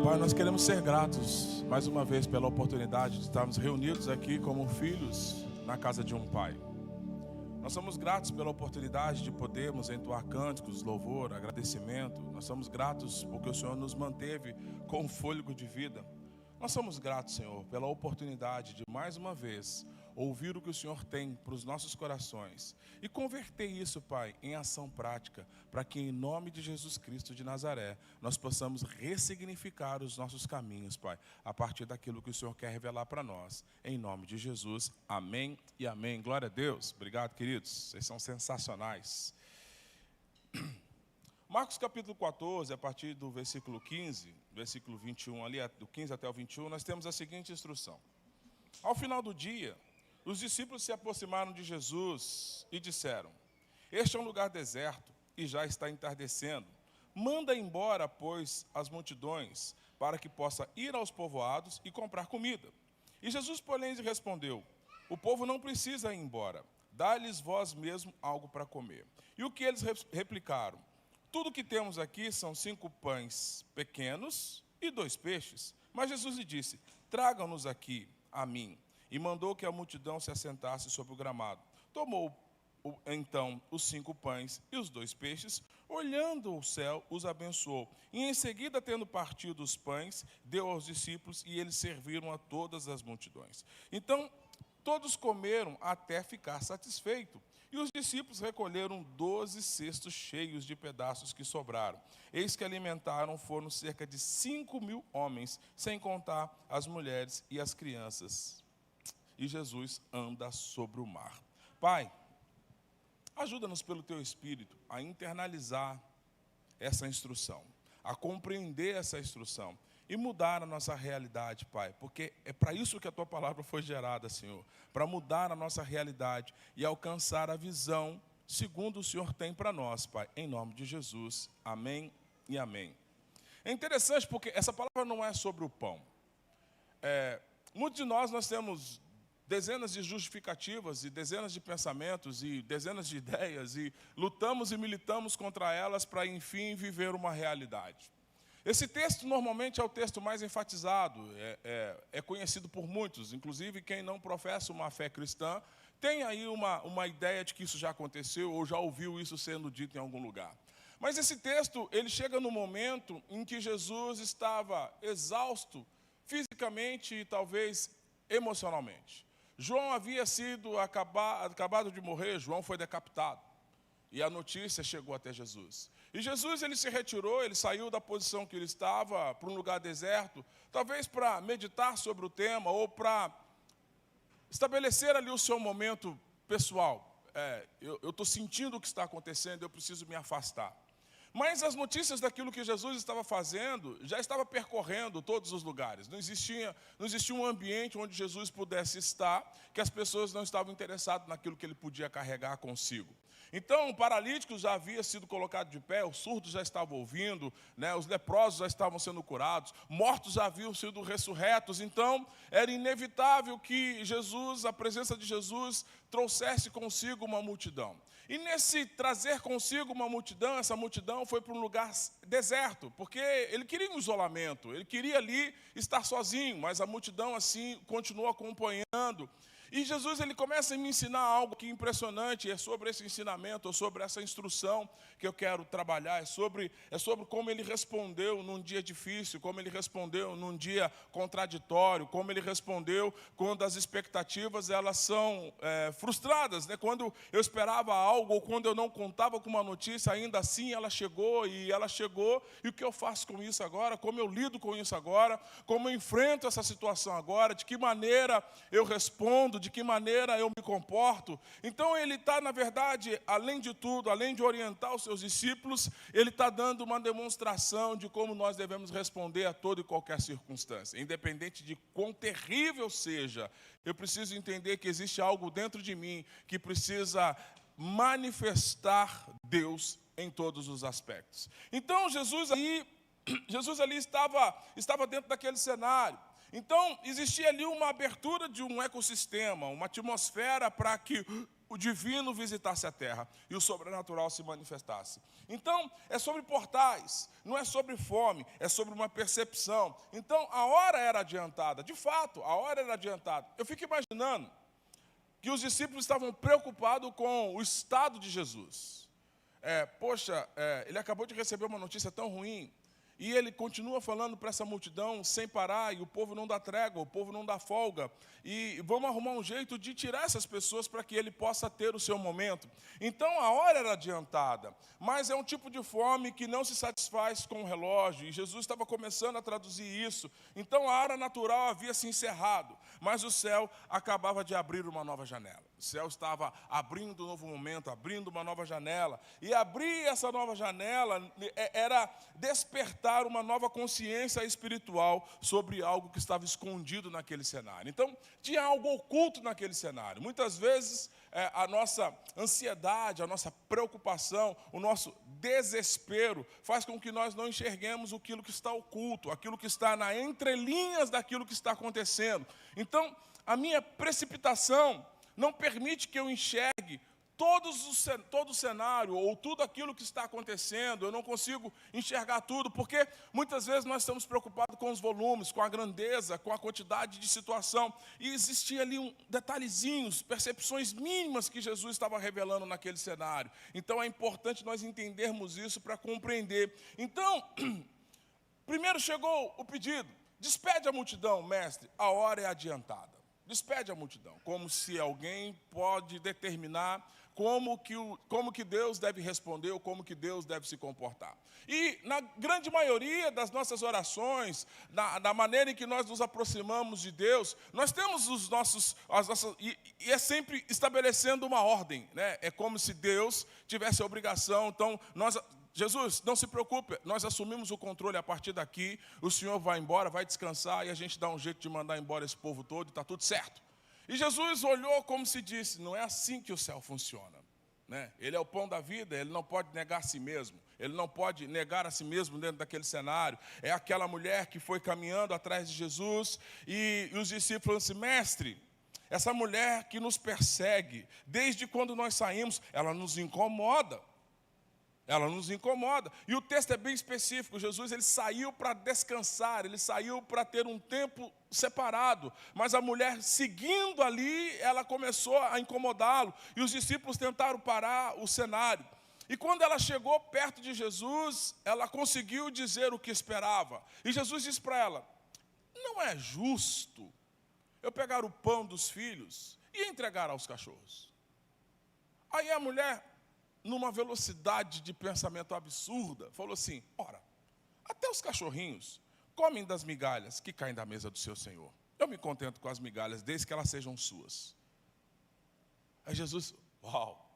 Pai, nós queremos ser gratos mais uma vez pela oportunidade de estarmos reunidos aqui como filhos na casa de um Pai. Nós somos gratos pela oportunidade de podermos entoar cânticos, louvor, agradecimento. Nós somos gratos porque o Senhor nos manteve com fôlego de vida. Nós somos gratos, Senhor, pela oportunidade de mais uma vez ouvir o que o Senhor tem para os nossos corações e converter isso, Pai, em ação prática, para que em nome de Jesus Cristo de Nazaré, nós possamos ressignificar os nossos caminhos, Pai, a partir daquilo que o Senhor quer revelar para nós. Em nome de Jesus, amém e amém. Glória a Deus. Obrigado, queridos. Vocês são sensacionais. Marcos capítulo 14, a partir do versículo 15, versículo 21, ali do 15 até o 21, nós temos a seguinte instrução. Ao final do dia, os discípulos se aproximaram de Jesus e disseram: este é um lugar deserto e já está entardecendo. Manda embora, pois, as multidões, para que possa ir aos povoados e comprar comida. E Jesus, porém, lhes respondeu: o povo não precisa ir embora, dá-lhes vós mesmo algo para comer. E o que eles replicaram? Tudo que temos aqui são 5 pães pequenos e 2 peixes. Mas Jesus lhe disse: tragam-nos aqui a mim. E mandou que a multidão se assentasse sobre o gramado. Tomou então os 5 pães e os 2 peixes, olhando o céu, os abençoou. E em seguida, tendo partido os pães, deu aos discípulos, e eles serviram a todas as multidões. Então, todos comeram até ficar satisfeitos. E os discípulos recolheram 12 cestos cheios de pedaços que sobraram. Eis que alimentaram foram cerca de 5.000 homens, sem contar as mulheres e as crianças. E Jesus anda sobre o mar. Pai, ajuda-nos pelo Teu Espírito a internalizar essa instrução, a compreender essa instrução e mudar a nossa realidade, Pai, porque é para isso que a Tua palavra foi gerada, Senhor, para mudar a nossa realidade e alcançar a visão segundo o Senhor tem para nós, Pai, em nome de Jesus, amém e amém. É interessante porque essa palavra não é sobre o pão. Muitos de nós temos dezenas de justificativas e dezenas de pensamentos e dezenas de ideias e lutamos e militamos contra elas para, enfim, viver uma realidade. Esse texto normalmente é o texto mais enfatizado, é conhecido por muitos, inclusive quem não professa uma fé cristã, tem aí uma ideia de que isso já aconteceu ou já ouviu isso sendo dito em algum lugar. Mas esse texto, ele chega no momento em que Jesus estava exausto fisicamente e talvez emocionalmente. João havia sido acabado de morrer, João foi decapitado. E a notícia chegou até Jesus. E Jesus, ele se retirou, ele saiu da posição que ele estava para um lugar deserto, talvez para meditar sobre o tema ou para estabelecer ali o seu momento pessoal. Eu estou sentindo o que está acontecendo, eu preciso me afastar. Mas as notícias daquilo que Jesus estava fazendo já estava percorrendo todos os lugares. Não existia um ambiente onde Jesus pudesse estar, que as pessoas não estavam interessadas naquilo que ele podia carregar consigo. Então, o paralítico já havia sido colocado de pé, os surdos já estavam ouvindo, né, os leprosos já estavam sendo curados, mortos já haviam sido ressurretos. Então, era inevitável que Jesus, a presença de Jesus, trouxesse consigo uma multidão. E nesse trazer consigo uma multidão, essa multidão foi para um lugar deserto, porque ele queria um isolamento, ele queria ali estar sozinho, mas a multidão assim continuou acompanhando. E Jesus, ele começa a me ensinar algo que é impressionante, é sobre esse ensinamento, é sobre essa instrução que eu quero trabalhar, é sobre como ele respondeu num dia difícil, como ele respondeu num dia contraditório, como ele respondeu quando as expectativas elas são frustradas, né? Quando eu esperava algo ou quando eu não contava com uma notícia, ainda assim ela chegou, e o que eu faço com isso agora, como eu lido com isso agora, como eu enfrento essa situação agora, de que maneira eu respondo, de que maneira eu me comporto. Então ele está, na verdade, além de tudo, além de orientar os seus discípulos, ele está dando uma demonstração de como nós devemos responder a toda e qualquer circunstância. Independente de quão terrível seja, eu preciso entender que existe algo dentro de mim que precisa manifestar Deus em todos os aspectos. Então Jesus ali estava dentro daquele cenário. Então, existia ali uma abertura de um ecossistema, uma atmosfera para que o divino visitasse a terra e o sobrenatural se manifestasse. Então, é sobre portais, não é sobre fome, é sobre uma percepção. Então, a hora era adiantada, de fato, a hora era adiantada. Eu fico imaginando que os discípulos estavam preocupados com o estado de Jesus. Ele acabou de receber uma notícia tão ruim, e ele continua falando para essa multidão sem parar, e o povo não dá trégua, o povo não dá folga. E vamos arrumar um jeito de tirar essas pessoas para que ele possa ter o seu momento. Então a hora era adiantada, mas é um tipo de fome que não se satisfaz com o relógio, e Jesus estava começando a traduzir isso. Então a hora natural havia se encerrado, mas o céu acabava de abrir uma nova janela. O céu estava abrindo um novo momento, abrindo uma nova janela. E abrir essa nova janela era despertar uma nova consciência espiritual sobre algo que estava escondido naquele cenário. Então, tinha algo oculto naquele cenário. Muitas vezes, a nossa ansiedade, a nossa preocupação, o nosso desespero faz com que nós não enxerguemos aquilo que está oculto, aquilo que está nas entrelinhas daquilo que está acontecendo. Então, a minha precipitação não permite que eu enxergue todo o cenário ou tudo aquilo que está acontecendo. Eu não consigo enxergar tudo, porque muitas vezes nós estamos preocupados com os volumes, com a grandeza, com a quantidade de situação. E existia ali detalhezinhos, percepções mínimas que Jesus estava revelando naquele cenário. Então é importante nós entendermos isso para compreender. Então, primeiro chegou o pedido: despede a multidão, mestre, a hora é adiantada. Despede a multidão, como se alguém pode determinar como que Deus deve responder ou como que Deus deve se comportar. E na grande maioria das nossas orações, da maneira em que nós nos aproximamos de Deus, nós temos e é sempre estabelecendo uma ordem, né? É como se Deus tivesse a obrigação. Então, Jesus, não se preocupe, nós assumimos o controle a partir daqui, o Senhor vai embora, vai descansar, e a gente dá um jeito de mandar embora esse povo todo, e está tudo certo. E Jesus olhou como se disse: não é assim que o céu funciona, né? Ele é o pão da vida, ele não pode negar a si mesmo, ele não pode negar a si mesmo dentro daquele cenário. É aquela mulher que foi caminhando atrás de Jesus, e os discípulos falaram assim: mestre, essa mulher que nos persegue, desde quando nós saímos, ela nos incomoda. Ela nos incomoda. E o texto é bem específico. Jesus, ele saiu para descansar, ele saiu para ter um tempo separado. Mas a mulher, seguindo ali, ela começou a incomodá-lo. E os discípulos tentaram parar o cenário. E quando ela chegou perto de Jesus, ela conseguiu dizer o que esperava. E Jesus disse para ela: não é justo eu pegar o pão dos filhos e entregar aos cachorros. Aí a mulher, numa velocidade de pensamento absurda, falou assim: ora, até os cachorrinhos comem das migalhas que caem da mesa do seu Senhor. Eu me contento com as migalhas, desde que elas sejam suas. Aí Jesus: uau,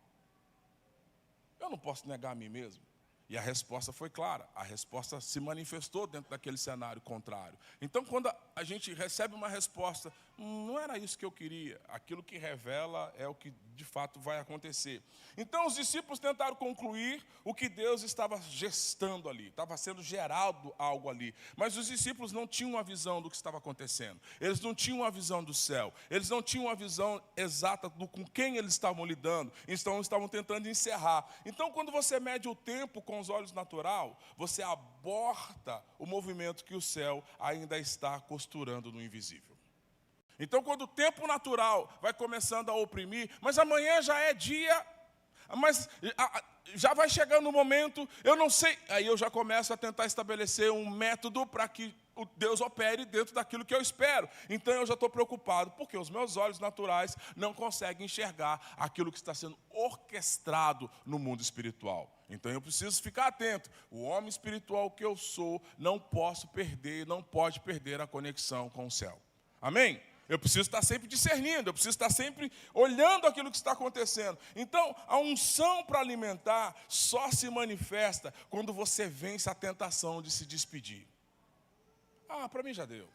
eu não posso negar a mim mesmo. E a resposta foi clara, a resposta se manifestou dentro daquele cenário contrário. Então, quando a gente recebe uma resposta, não era isso que eu queria, aquilo que revela é o que de fato vai acontecer. Então, os discípulos tentaram concluir o que Deus estava gestando ali, estava sendo gerado algo ali. Mas os discípulos não tinham uma visão do que estava acontecendo, eles não tinham uma visão do céu, eles não tinham uma visão exata com quem eles estavam lidando, então estavam tentando encerrar. Então, quando você mede o tempo com os olhos naturais, você aborta o movimento que o céu ainda está costurando no invisível. Então, quando o tempo natural vai começando a oprimir, mas amanhã já é dia, mas já vai chegando o momento, eu não sei, aí eu já começo a tentar estabelecer um método para que o Deus opere dentro daquilo que eu espero. Então eu já estou preocupado, porque os meus olhos naturais não conseguem enxergar aquilo que está sendo orquestrado no mundo espiritual. Então eu preciso ficar atento. O homem espiritual que eu sou, não posso perder, não pode perder a conexão com o céu. Amém? Eu preciso estar sempre discernindo, eu preciso estar sempre olhando aquilo que está acontecendo. Então, a unção para alimentar só se manifesta quando você vence a tentação de se despedir. Para mim já deu.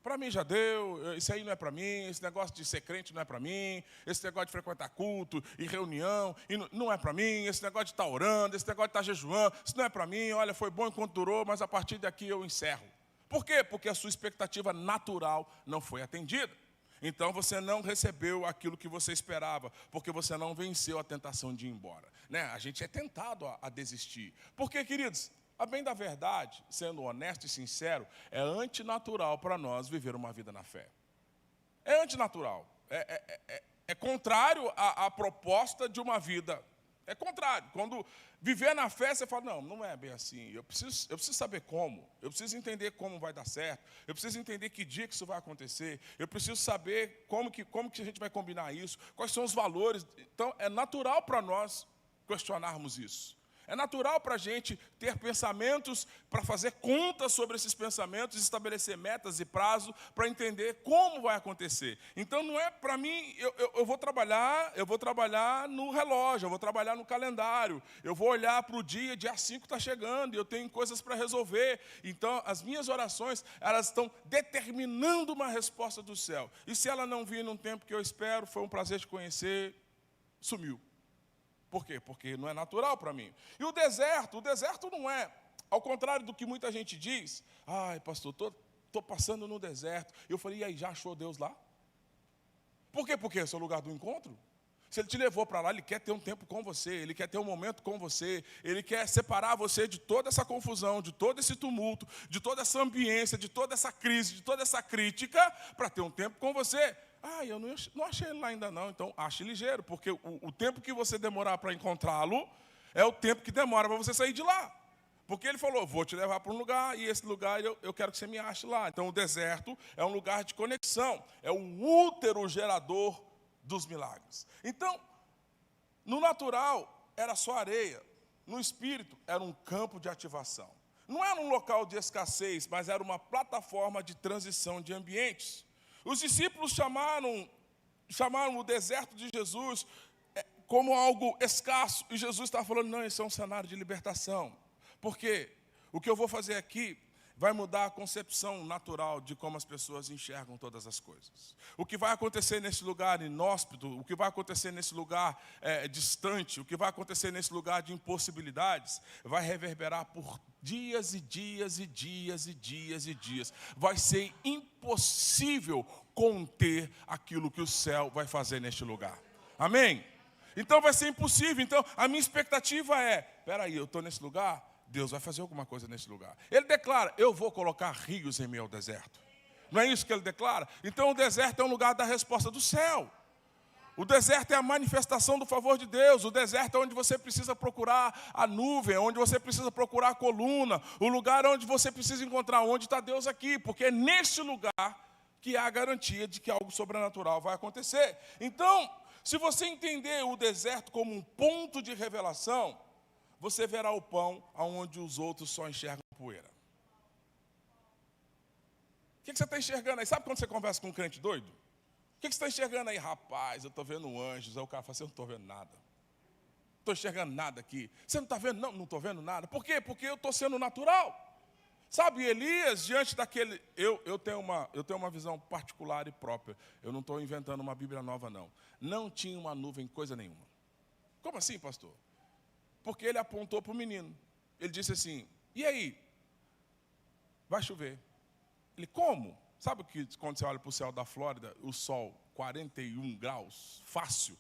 Para mim já deu, isso aí não é para mim, esse negócio de ser crente não é para mim, esse negócio de frequentar culto e reunião e não é para mim, esse negócio de estar orando, esse negócio de estar jejuando, isso não é para mim. Olha, foi bom enquanto durou, mas a partir daqui eu encerro. Por quê? Porque a sua expectativa natural não foi atendida. Então você não recebeu aquilo que você esperava, porque você não venceu a tentação de ir embora. Né? A gente é tentado a desistir. Porque, queridos, a bem da verdade, sendo honesto e sincero, é antinatural para nós viver uma vida na fé. É antinatural. É contrário à proposta de uma vida. É contrário. Quando viver na fé, você fala, não é bem assim. Eu preciso saber como. Eu preciso entender como vai dar certo. Eu preciso entender que dia que isso vai acontecer. Eu preciso saber como que a gente vai combinar isso. Quais são os valores. Então, é natural para nós questionarmos isso. É natural para a gente ter pensamentos, para fazer contas sobre esses pensamentos, estabelecer metas e prazos para entender como vai acontecer. Então não é para mim, eu vou trabalhar no relógio, eu vou trabalhar no calendário, eu vou olhar para o dia 5 está chegando, e eu tenho coisas para resolver. Então as minhas orações, elas estão determinando uma resposta do céu. E se ela não vir num tempo que eu espero, foi um prazer te conhecer, sumiu. Por quê? Porque não é natural para mim. E o deserto não é, ao contrário do que muita gente diz, ai, pastor, estou passando no deserto. Eu falei, e aí, já achou Deus lá? Por quê? Porque esse é o lugar do encontro. Se Ele te levou para lá, Ele quer ter um tempo com você, Ele quer ter um momento com você, Ele quer separar você de toda essa confusão, de todo esse tumulto, de toda essa ambiência, de toda essa crise, de toda essa crítica, para ter um tempo com você. Ah, eu não achei ele lá ainda não, então ache ligeiro, porque o tempo que você demorar para encontrá-lo é o tempo que demora para você sair de lá. Porque ele falou, vou te levar para um lugar, e esse lugar eu quero que você me ache lá. Então o deserto é um lugar de conexão, é o útero gerador dos milagres. Então, no natural era só areia, no espírito era um campo de ativação. Não era um local de escassez, mas era uma plataforma de transição de ambientes. Os discípulos chamaram o deserto de Jesus como algo escasso. E Jesus está falando, não, isso é um cenário de libertação. Porque o que eu vou fazer aqui vai mudar a concepção natural de como as pessoas enxergam todas as coisas. O que vai acontecer nesse lugar inóspito, o que vai acontecer nesse lugar distante, o que vai acontecer nesse lugar de impossibilidades, vai reverberar por dias e dias e dias e dias e dias. Vai ser impossível conter aquilo que o céu vai fazer neste lugar. Amém? Então vai ser impossível. Então a minha expectativa é, peraí, eu estou nesse lugar, Deus vai fazer alguma coisa nesse lugar. Ele declara, eu vou colocar rios em meio ao deserto. Não é isso que ele declara? Então o deserto é um lugar da resposta do céu. O deserto é a manifestação do favor de Deus. O deserto é onde você precisa procurar a nuvem, onde você precisa procurar a coluna, o lugar onde você precisa encontrar onde está Deus aqui, porque é nesse lugar que há a garantia de que algo sobrenatural vai acontecer. Então, se você entender o deserto como um ponto de revelação, você verá o pão onde os outros só enxergam poeira. O que você está enxergando aí? Sabe quando você conversa com um crente doido? O que você está enxergando aí? Rapaz, eu estou vendo anjos. Aí o cara fala assim, eu não estou vendo nada. Não estou enxergando nada aqui. Você não está vendo? Não estou vendo nada. Por quê? Porque eu estou sendo natural. Sabe, Elias, diante daquele... Eu tenho uma visão particular e própria. Eu não estou inventando uma Bíblia nova, não. Não tinha uma nuvem, coisa nenhuma. Como assim, pastor? Porque ele apontou para o menino. Ele disse assim, e aí? Vai chover. Ele, como? Sabe que quando você olha para o céu da Flórida, o sol, 41 graus, fácil.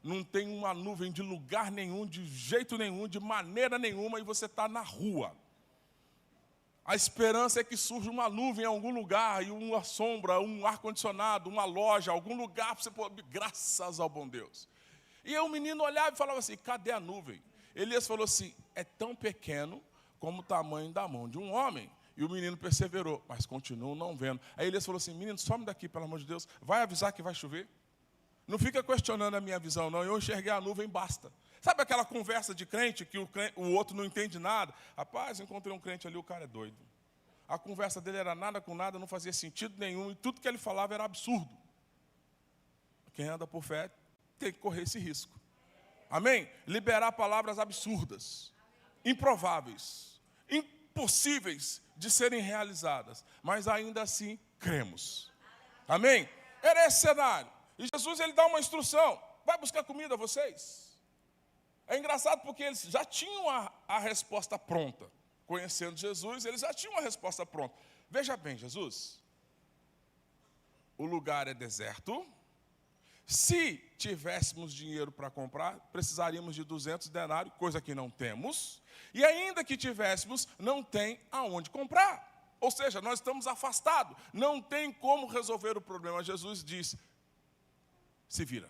Não tem uma nuvem de lugar nenhum, de jeito nenhum, de maneira nenhuma, e você está na rua. A esperança é que surja uma nuvem em algum lugar, e uma sombra, um ar-condicionado, uma loja, algum lugar para você pôr, graças ao bom Deus. E aí o menino olhava e falava assim, cadê a nuvem? Elias falou assim, é tão pequeno como o tamanho da mão de um homem. E o menino perseverou, mas continuam não vendo. Aí Elias falou assim, menino, some daqui, pelo amor de Deus, vai avisar que vai chover? Não fica questionando a minha visão, não, eu enxerguei a nuvem, basta. Sabe aquela conversa de crente, que o outro não entende nada? Rapaz, encontrei um crente ali, o cara é doido. A conversa dele era nada com nada, não fazia sentido nenhum, e tudo que ele falava era absurdo. Quem anda por fé tem que correr esse risco. Amém? Liberar palavras absurdas, improváveis, impossíveis de serem realizadas, mas ainda assim cremos. Amém? Era esse cenário. E Jesus, ele dá uma instrução, vai buscar comida vocês. É engraçado porque eles já tinham a resposta pronta. conhecendo Jesus, eles já tinham uma resposta pronta. Veja bem, Jesus, o lugar é deserto. Se tivéssemos dinheiro para comprar, precisaríamos de 200 denários, coisa que não temos. E ainda que tivéssemos, não tem aonde comprar. Ou seja, nós estamos afastados. Não tem como resolver o problema. Jesus disse, se vira.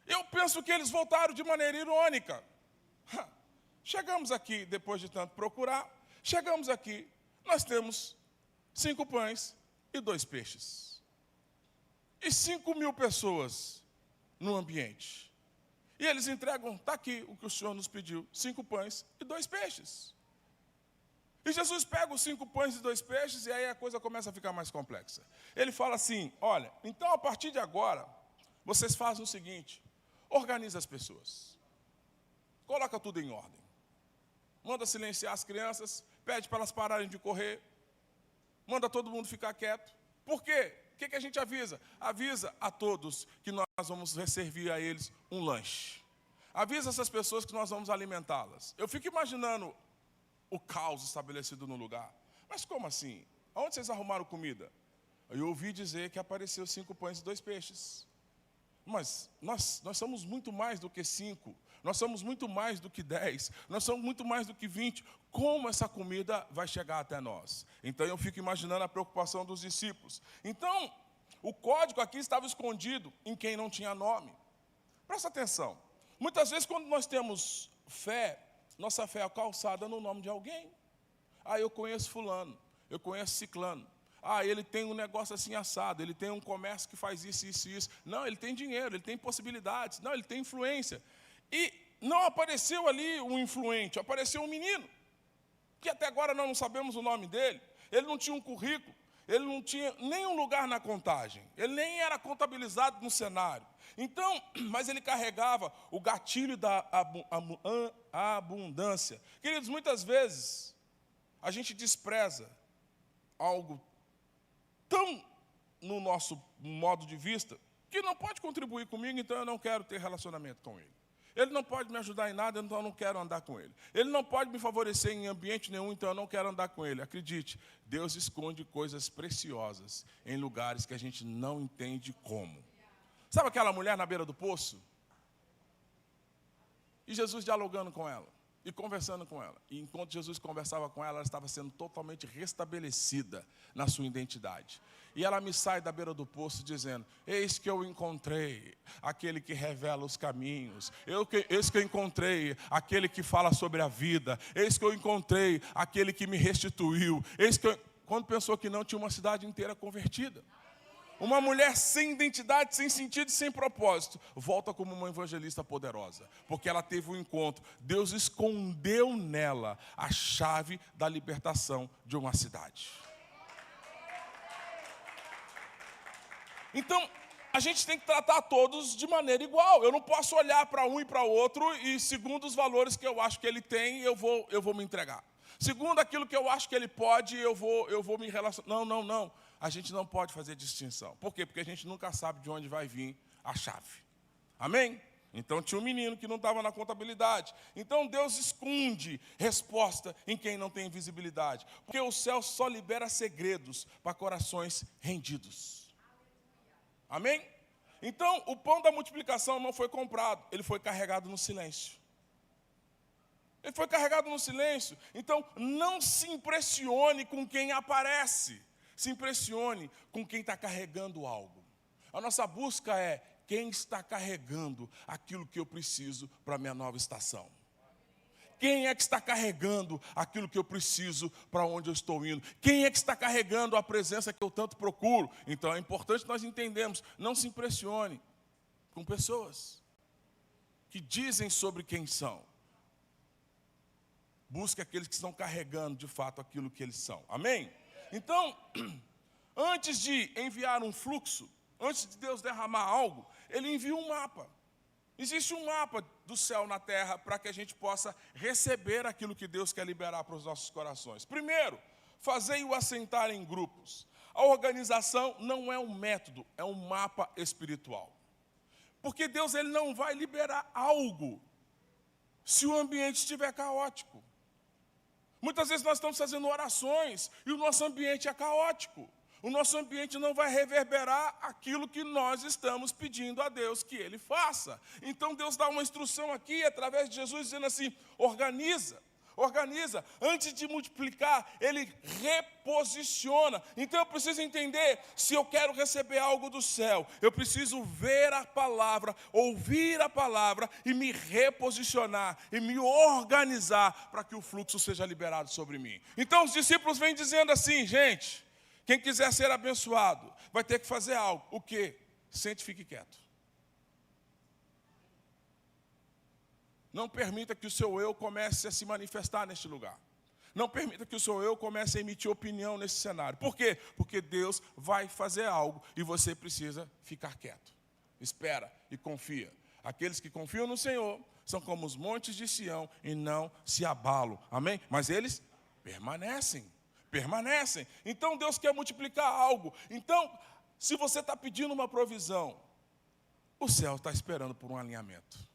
Eu penso que eles voltaram de maneira irônica. Chegamos aqui, depois de tanto procurar, chegamos aqui, nós temos 5 pães e 2 peixes. E 5.000 pessoas no ambiente. E eles entregam, está aqui o que o Senhor nos pediu, 5 pães e 2 peixes. E Jesus pega os 5 pães e 2 peixes, e aí a coisa começa a ficar mais complexa. Ele fala assim, olha, então a partir de agora, vocês fazem o seguinte, organiza as pessoas. Coloca tudo em ordem. Manda silenciar as crianças, pede para elas pararem de correr, manda todo mundo ficar quieto. Por quê? O que a gente avisa? Avisa a todos que nós vamos servir a eles um lanche. Avisa essas pessoas que nós vamos alimentá-las. Eu fico imaginando o caos estabelecido no lugar. Mas como assim? Aonde vocês arrumaram comida? Eu ouvi dizer que apareceu 5 pães e 2 peixes. Mas nós somos muito mais do que 5. Nós somos muito mais do que 10. Nós somos muito mais do que 20. Como essa comida vai chegar até nós? Então eu fico imaginando a preocupação dos discípulos. Então, o código aqui estava escondido em quem não tinha nome. Presta atenção. Muitas vezes quando nós temos fé, nossa fé é calçada no nome de alguém. Eu conheço fulano, eu conheço ciclano. Ele tem um negócio assim assado, ele tem um comércio que faz isso, isso e isso. Não, ele tem dinheiro, ele tem possibilidades. Não, ele tem influência. E não apareceu ali um influente, apareceu um menino, que até agora nós não sabemos o nome dele. Ele não tinha um currículo, ele não tinha nenhum lugar na contagem, ele nem era contabilizado no cenário. Então, mas ele carregava o gatilho da abundância. Queridos, muitas vezes a gente despreza algo tão no nosso modo de vista que não pode contribuir comigo, então eu não quero ter relacionamento com ele. Ele não pode me ajudar em nada, então eu não quero andar com ele. Ele não pode me favorecer em ambiente nenhum, então eu não quero andar com ele. Acredite, Deus esconde coisas preciosas em lugares que a gente não entende como. Sabe aquela mulher na beira do poço? E Jesus dialogando com ela, e conversando com ela. E enquanto Jesus conversava com ela, ela estava sendo totalmente restabelecida na sua identidade. E ela me sai da beira do poço dizendo, eis que eu encontrei aquele que revela os caminhos, eis que eu encontrei aquele que fala sobre a vida, eis que eu encontrei aquele que me restituiu, quando pensou que não, tinha uma cidade inteira convertida. Uma mulher sem identidade, sem sentido e sem propósito, volta como uma evangelista poderosa, porque ela teve um encontro. Deus escondeu nela a chave da libertação de uma cidade. Então, a gente tem que tratar todos de maneira igual. Eu não posso olhar para um e para outro e, segundo os valores que eu acho que ele tem, eu vou me entregar. Segundo aquilo que eu acho que ele pode, eu vou me relacionar. Não. A gente não pode fazer distinção. Por quê? Porque a gente nunca sabe de onde vai vir a chave. Amém? Então tinha um menino que não estava na contabilidade. Então Deus esconde resposta em quem não tem visibilidade. Porque o céu só libera segredos para corações rendidos. Amém? Então o pão da multiplicação não foi comprado, ele foi carregado no silêncio. Ele foi carregado no silêncio. Então não se impressione com quem aparece. Se impressione com quem está carregando algo. A nossa busca é quem está carregando aquilo que eu preciso para a minha nova estação. Quem é que está carregando aquilo que eu preciso para onde eu estou indo? Quem é que está carregando a presença que eu tanto procuro? Então é importante nós entendermos, não se impressione com pessoas que dizem sobre quem são. Busque aqueles que estão carregando de fato aquilo que eles são. Amém? Então, antes de enviar um fluxo, antes de Deus derramar algo, Ele envia um mapa. Existe um mapa do céu na terra para que a gente possa receber aquilo que Deus quer liberar para os nossos corações. Primeiro, fazei-o assentar em grupos. A organização não é um método, é um mapa espiritual. Porque Deus ele não vai liberar algo se o ambiente estiver caótico. Muitas vezes nós estamos fazendo orações e o nosso ambiente é caótico. O nosso ambiente não vai reverberar aquilo que nós estamos pedindo a Deus que Ele faça. Então Deus dá uma instrução aqui, através de Jesus, dizendo assim: organiza. Antes de multiplicar, Ele reposiciona. Então eu preciso entender, se eu quero receber algo do céu, eu preciso ver a palavra, ouvir a palavra e me reposicionar e me organizar para que o fluxo seja liberado sobre mim. Então os discípulos vêm dizendo assim: gente, quem quiser ser abençoado vai ter que fazer algo. O quê? Sente e fique quieto. Não permita que o seu eu comece a se manifestar neste lugar. Não permita que o seu eu comece a emitir opinião nesse cenário. Por quê? Porque Deus vai fazer algo e você precisa ficar quieto. Espera e confia. Aqueles que confiam no Senhor são como os montes de Sião e não se abalam. Amém? Mas eles permanecem. Então Deus quer multiplicar algo. Então, se você está pedindo uma provisão, o céu está esperando por um alinhamento.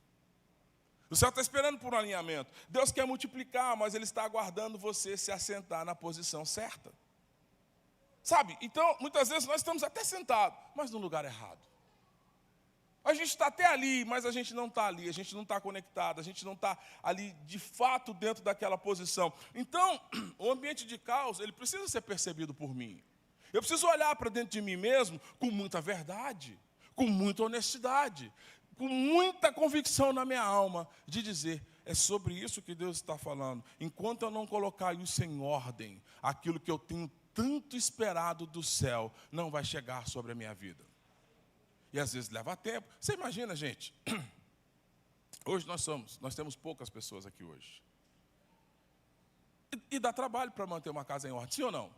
O céu está esperando por um alinhamento. Deus quer multiplicar, mas Ele está aguardando você se assentar na posição certa. Sabe? Então, muitas vezes nós estamos até sentados, mas no lugar errado. A gente está até ali, mas a gente não está ali, a gente não está conectado, a gente não está ali de fato dentro daquela posição. Então, o ambiente de caos, ele precisa ser percebido por mim. Eu preciso olhar para dentro de mim mesmo com muita verdade, com muita honestidade, com muita convicção na minha alma, de dizer: é sobre isso que Deus está falando. Enquanto eu não colocar isso em ordem, aquilo que eu tenho tanto esperado do céu não vai chegar sobre a minha vida. E às vezes leva tempo. Você imagina, gente, hoje nós temos poucas pessoas aqui hoje. E dá trabalho para manter uma casa em ordem, sim ou não?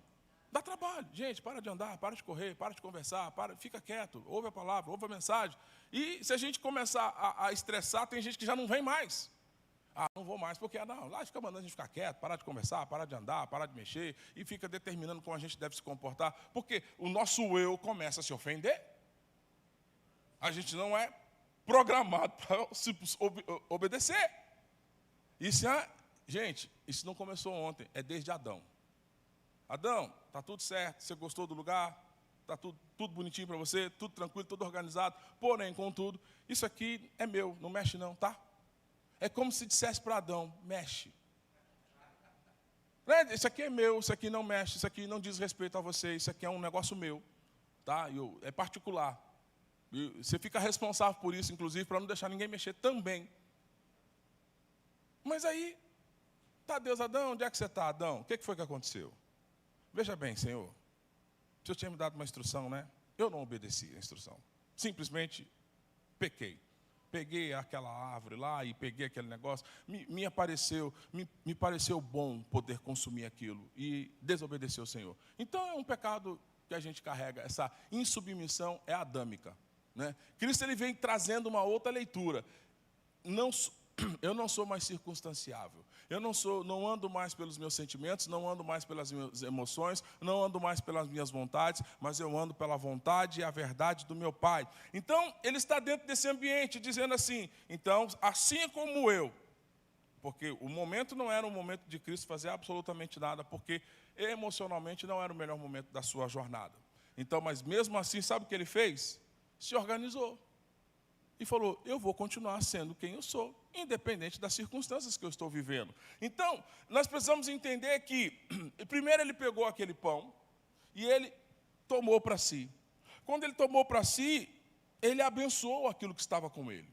Dá trabalho. Gente, para de andar, para de correr, para de conversar, fica quieto, ouve a palavra, ouve a mensagem. E se a gente começar a estressar, tem gente que já não vem mais. Não vou mais, porque lá fica mandando a gente ficar quieto, parar de conversar, parar de andar, parar de mexer, e fica determinando como a gente deve se comportar, porque o nosso eu começa a se ofender. A gente não é programado para obedecer. Gente, isso não começou ontem, é desde Adão. Adão, está tudo certo, você gostou do lugar, está tudo bonitinho para você, tudo tranquilo, tudo organizado. Porém, contudo, isso aqui é meu, não mexe não, tá? É como se dissesse para Adão: mexe. Isso aqui é meu, isso aqui não mexe, isso aqui não diz respeito a você, isso aqui é um negócio meu, tá? É particular. E você fica responsável por isso, inclusive, para não deixar ninguém mexer também. Mas aí, tá Deus: Adão, onde é que você está, Adão? O que foi que aconteceu? Veja bem, Senhor, o Senhor tinha me dado uma instrução, né? Eu não obedeci a instrução. Simplesmente pequei. Peguei aquela árvore lá e peguei aquele negócio. Me pareceu bom poder consumir aquilo. E desobedeci ao Senhor. Então é um pecado que a gente carrega. Essa insubmissão é adâmica, né? Cristo, ele vem trazendo uma outra leitura. Eu não sou mais circunstanciável. Eu não ando mais pelos meus sentimentos, não ando mais pelas minhas emoções, não ando mais pelas minhas vontades, mas eu ando pela vontade e a verdade do meu Pai. Então, ele está dentro desse ambiente, dizendo assim: então, assim como eu, porque o momento não era um momento de Cristo fazer absolutamente nada, porque emocionalmente não era o melhor momento da sua jornada. Então, mas mesmo assim, sabe o que ele fez? Se organizou. E falou: eu vou continuar sendo quem eu sou, independente das circunstâncias que eu estou vivendo. Então, nós precisamos entender que, primeiro ele pegou aquele pão e ele tomou para si. Quando ele tomou para si, ele abençoou aquilo que estava com ele.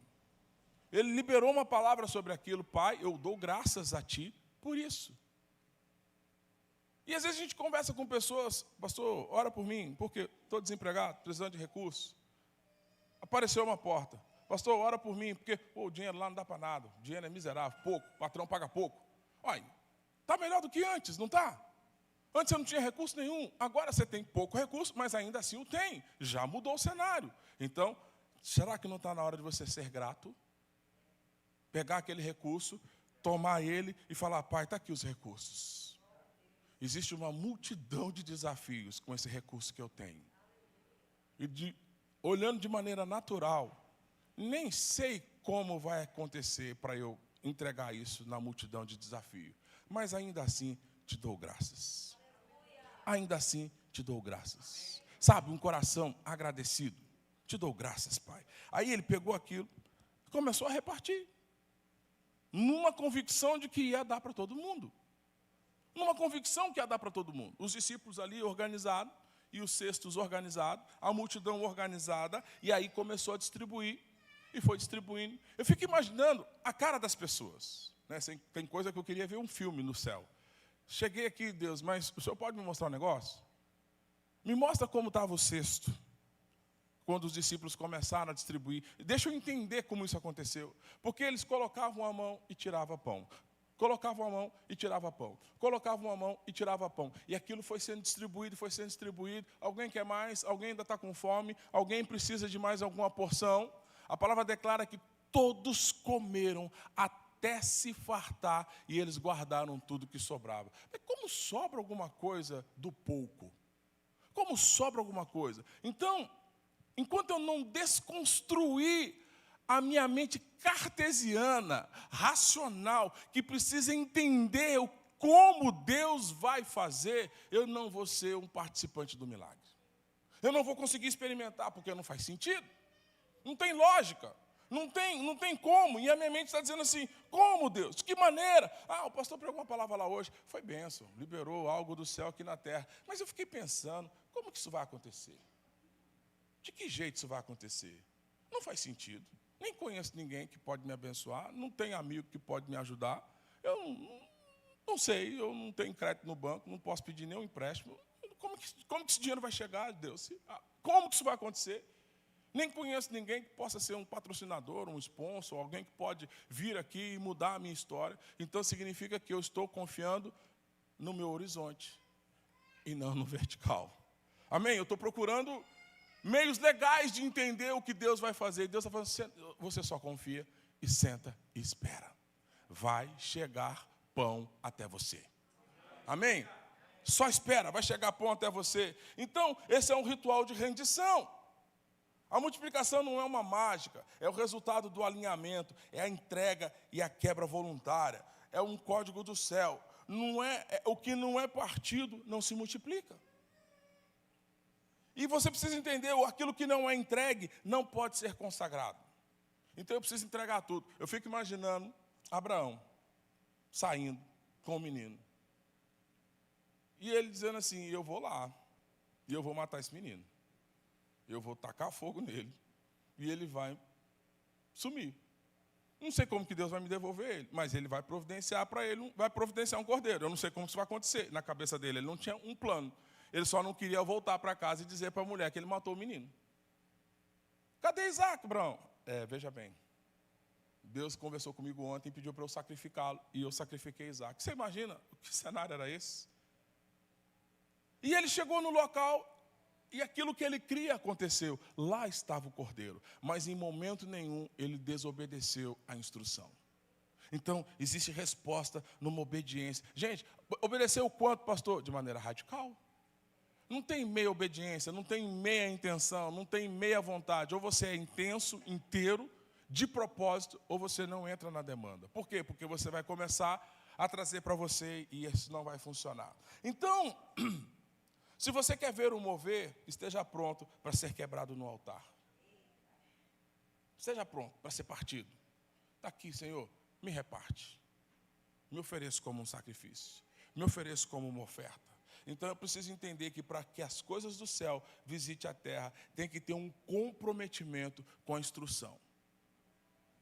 Ele liberou uma palavra sobre aquilo: Pai, eu dou graças a Ti por isso. E às vezes a gente conversa com pessoas: pastor, ora por mim, porque estou desempregado, precisando de recursos. Apareceu uma porta. Pastor, ora por mim, porque o dinheiro lá não dá para nada. O dinheiro é miserável, pouco, o patrão paga pouco. Olha, está melhor do que antes, não está? Antes você não tinha recurso nenhum, agora você tem pouco recurso, mas ainda assim o tem. Já mudou o cenário. Então, será que não está na hora de você ser grato? Pegar aquele recurso, tomar ele e falar: Pai, está aqui os recursos. Existe uma multidão de desafios com esse recurso que eu tenho. E olhando de maneira natural, nem sei como vai acontecer para eu entregar isso na multidão de desafios. mas ainda assim te dou graças. Ainda assim te dou graças. Sabe, um coração agradecido. Te dou graças, Pai. Aí ele pegou aquilo e começou a repartir. Numa convicção de que ia dar para todo mundo. Numa convicção que ia dar para todo mundo. Os discípulos ali organizados, e os cestos organizados, a multidão organizada, e aí começou a distribuir, e foi distribuindo. Eu fico imaginando a cara das pessoas. Né? Tem coisa que eu queria ver um filme no céu. Cheguei aqui, Deus, mas o senhor pode me mostrar um negócio? Me mostra como estava o cesto, quando os discípulos começaram a distribuir. Deixa eu entender como isso aconteceu. Porque eles colocavam a mão e tiravam pão. Colocavam a mão e tirava pão. Colocavam a mão e tirava pão. E aquilo foi sendo distribuído, foi sendo distribuído. Alguém quer mais, alguém ainda está com fome, alguém precisa de mais alguma porção. A palavra declara que todos comeram até se fartar e eles guardaram tudo que sobrava. Mas como sobra alguma coisa do pouco? Como sobra alguma coisa? Então, enquanto eu não desconstruir a minha mente cartesiana, racional, que precisa entender como Deus vai fazer, eu não vou ser um participante do milagre. Eu não vou conseguir experimentar, porque não faz sentido. Não tem lógica. Não tem como. E a minha mente está dizendo assim, como Deus? De que maneira? O pastor pregou uma palavra lá hoje. Foi bênção, liberou algo do céu aqui na terra. Mas eu fiquei pensando, como que isso vai acontecer? De que jeito isso vai acontecer? Não faz sentido. Nem conheço ninguém que pode me abençoar, não tenho amigo que pode me ajudar. Eu não sei, eu não tenho crédito no banco, não posso pedir nenhum empréstimo. Como que esse dinheiro vai chegar, Deus? Como que isso vai acontecer? Nem conheço ninguém que possa ser um patrocinador, um sponsor, alguém que pode vir aqui e mudar a minha história. Então significa que eu estou confiando no meu horizonte e não no vertical. Amém? Eu estou procurando meios legais de entender o que Deus vai fazer. Deus está falando, você só confia e senta e espera. Vai chegar pão até você. Amém? Só espera, vai chegar pão até você. Então, esse é um ritual de rendição. A multiplicação não é uma mágica, é o resultado do alinhamento, é a entrega e a quebra voluntária. É um código do céu. O que não é partido não se multiplica. E você precisa entender, aquilo que não é entregue não pode ser consagrado. Então eu preciso entregar tudo. Eu fico imaginando Abraão saindo com o menino. E ele dizendo assim, eu vou lá, e eu vou matar esse menino. Eu vou tacar fogo nele, e ele vai sumir. Não sei como que Deus vai me devolver ele, mas ele vai providenciar para ele, vai providenciar um cordeiro. Eu não sei como isso vai acontecer. Na cabeça dele, ele não tinha um plano. Ele só não queria voltar para casa e dizer para a mulher que ele matou o menino. Cadê Isaac, Abraão? Veja bem. Deus conversou comigo ontem e pediu para eu sacrificá-lo. E eu sacrifiquei Isaac. Você imagina que cenário era esse? E ele chegou no local e aquilo que ele cria aconteceu. Lá estava o cordeiro. Mas em momento nenhum ele desobedeceu à instrução. Então, existe resposta numa obediência. Gente, obedeceu o quanto, pastor? De maneira radical. Não tem meia obediência, não tem meia intenção, não tem meia vontade. Ou você é intenso, inteiro, de propósito, ou você não entra na demanda. Por quê? Porque você vai começar a trazer para você e isso não vai funcionar. Então, se você quer ver o mover, esteja pronto para ser quebrado no altar. Esteja pronto para ser partido. Está aqui, Senhor, me reparte. Me ofereço como um sacrifício. Me ofereço como uma oferta. Então eu preciso entender que para que as coisas do céu visitem a terra, tem que ter um comprometimento com a instrução.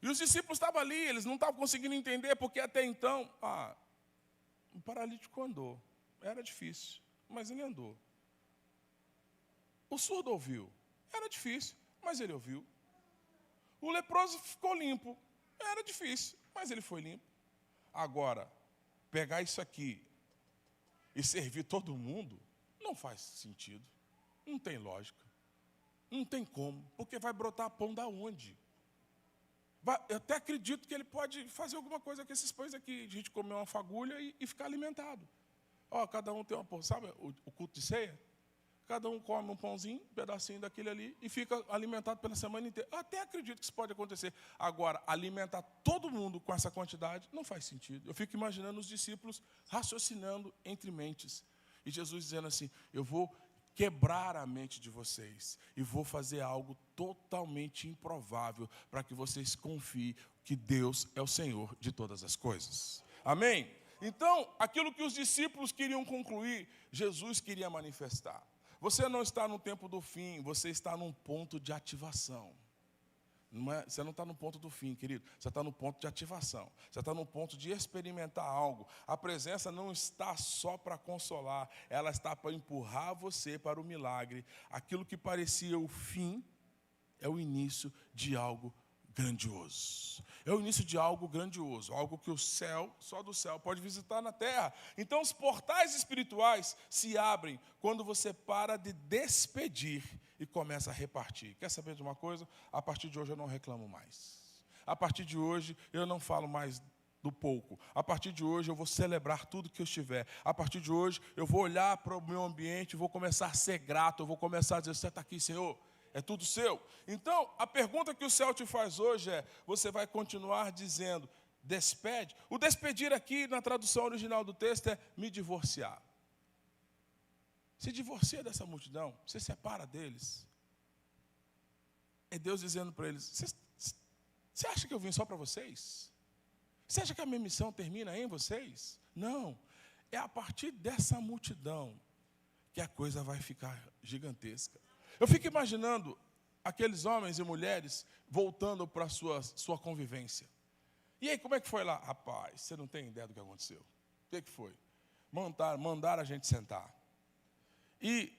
E os discípulos estavam ali, eles não estavam conseguindo entender, porque até então, o paralítico andou. Era difícil, mas ele andou. O surdo ouviu. Era difícil, mas ele ouviu. O leproso ficou limpo. Era difícil, mas ele foi limpo. Agora, pegar isso aqui e servir todo mundo, não faz sentido. Não tem lógica. Não tem como. Porque vai brotar pão da onde? Eu até acredito que ele pode fazer alguma coisa com esses pães aqui. A gente comer uma fagulha e ficar alimentado. Cada um tem uma porção. Sabe o culto de ceia? cada um come um pãozinho, um pedacinho daquele ali, e fica alimentado pela semana inteira. Eu até acredito que isso pode acontecer. Agora, alimentar todo mundo com essa quantidade não faz sentido. Eu fico imaginando os discípulos raciocinando entre mentes. E Jesus dizendo assim, eu vou quebrar a mente de vocês e vou fazer algo totalmente improvável para que vocês confiem que Deus é o Senhor de todas as coisas. Amém? Então, aquilo que os discípulos queriam concluir, Jesus queria manifestar. Você não está no tempo do fim, você está num ponto de ativação. Você não está no ponto do fim, querido. Você está no ponto de ativação. Você está no ponto de experimentar algo. A presença não está só para consolar, ela está para empurrar você para o milagre. Aquilo que parecia o fim é o início de algo grandioso. É o início de algo grandioso, algo que o céu, só do céu, pode visitar na terra. Então os portais espirituais se abrem quando você para de despedir e começa a repartir. Quer saber de uma coisa? A partir de hoje eu não reclamo mais. A partir de hoje eu não falo mais do pouco. A partir de hoje eu vou celebrar tudo que eu estiver. A partir de hoje eu vou olhar para o meu ambiente, vou começar a ser grato, eu vou começar a dizer, você está aqui, Senhor? É tudo seu. Então, a pergunta que o céu te faz hoje é, você vai continuar dizendo, despede? O despedir aqui, na tradução original do texto, é me divorciar. Se divorcia dessa multidão, se separa deles. É Deus dizendo para eles, você acha que eu vim só para vocês? Você acha que a minha missão termina em vocês? Não. É a partir dessa multidão que a coisa vai ficar gigantesca. Eu fico imaginando aqueles homens e mulheres voltando para a sua convivência. E aí, como é que foi lá? Rapaz, você não tem ideia do que aconteceu. O que foi? Mandaram a gente sentar. E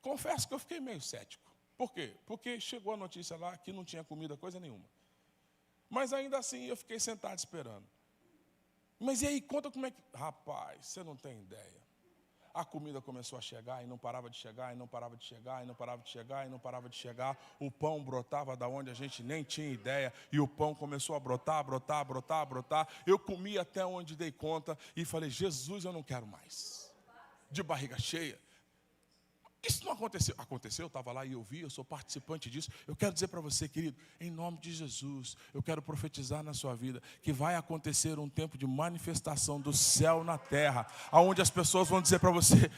confesso que eu fiquei meio cético. Por quê? Porque chegou a notícia lá que não tinha comida coisa nenhuma. Mas ainda assim eu fiquei sentado esperando. Mas e aí, conta como é que... Rapaz, você não tem ideia. A comida começou a chegar e não parava de chegar, e não parava de chegar, e não parava de chegar, e não parava de chegar. O pão brotava da onde a gente nem tinha ideia, e o pão começou a brotar. Eu comi até onde dei conta e falei, Jesus, eu não quero mais. De barriga cheia. Isso não aconteceu. Aconteceu, eu estava lá e eu vi, eu sou participante disso. Eu quero dizer para você, querido, em nome de Jesus, eu quero profetizar na sua vida que vai acontecer um tempo de manifestação do céu na terra, onde as pessoas vão dizer para você,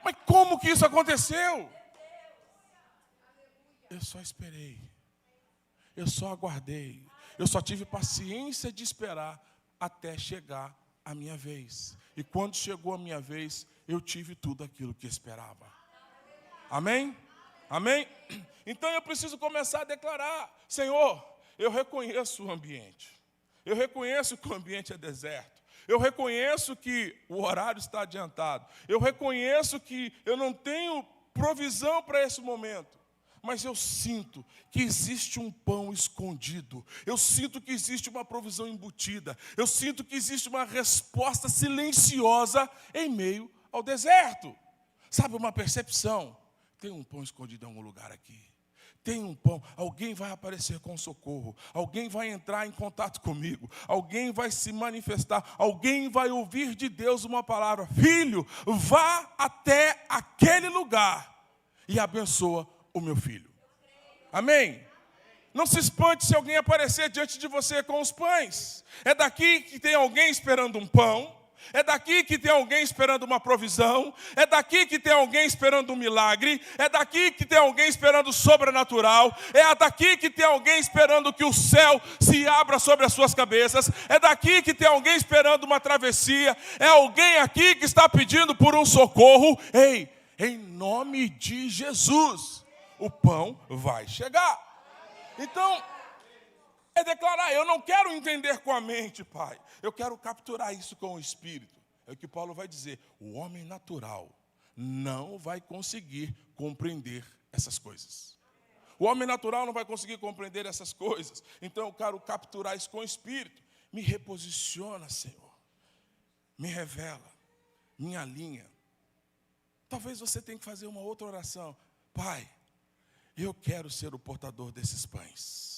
mas como que isso aconteceu? Eu só esperei, eu só aguardei, eu só tive paciência de esperar até chegar a minha vez. E quando chegou a minha vez, eu tive tudo aquilo que esperava. Amém? Amém? Então eu preciso começar a declarar, Senhor, eu reconheço o ambiente. Eu reconheço que o ambiente é deserto. Eu reconheço que o horário está adiantado. Eu reconheço que eu não tenho provisão para esse momento. Mas eu sinto que existe um pão escondido. Eu sinto que existe uma provisão embutida. Eu sinto que existe uma resposta silenciosa em meio ao deserto. Sabe, uma percepção. Tem um pão escondido em algum lugar aqui. Tem um pão, alguém vai aparecer com socorro. Alguém vai entrar em contato comigo. Alguém vai se manifestar. Alguém vai ouvir de Deus uma palavra. Filho, vá até aquele lugar e abençoa o meu filho. Amém? Não se espante se alguém aparecer diante de você com os pães. É daqui que tem alguém esperando um pão. É daqui que tem alguém esperando uma provisão. É daqui que tem alguém esperando um milagre. É daqui que tem alguém esperando o sobrenatural. É daqui que tem alguém esperando que o céu se abra sobre as suas cabeças. É daqui que tem alguém esperando uma travessia. É alguém aqui que está pedindo por um socorro. Ei, em nome de Jesus, o pão vai chegar. Então, é declarar, eu não quero entender com a mente, Pai. Eu quero capturar isso com o Espírito. É o que Paulo vai dizer. O homem natural não vai conseguir compreender essas coisas. O homem natural não vai conseguir compreender essas coisas. Então eu quero capturar isso com o Espírito. Me reposiciona, Senhor. Me revela. Me alinha. Talvez você tenha que fazer uma outra oração. Pai, eu quero ser o portador desses pães.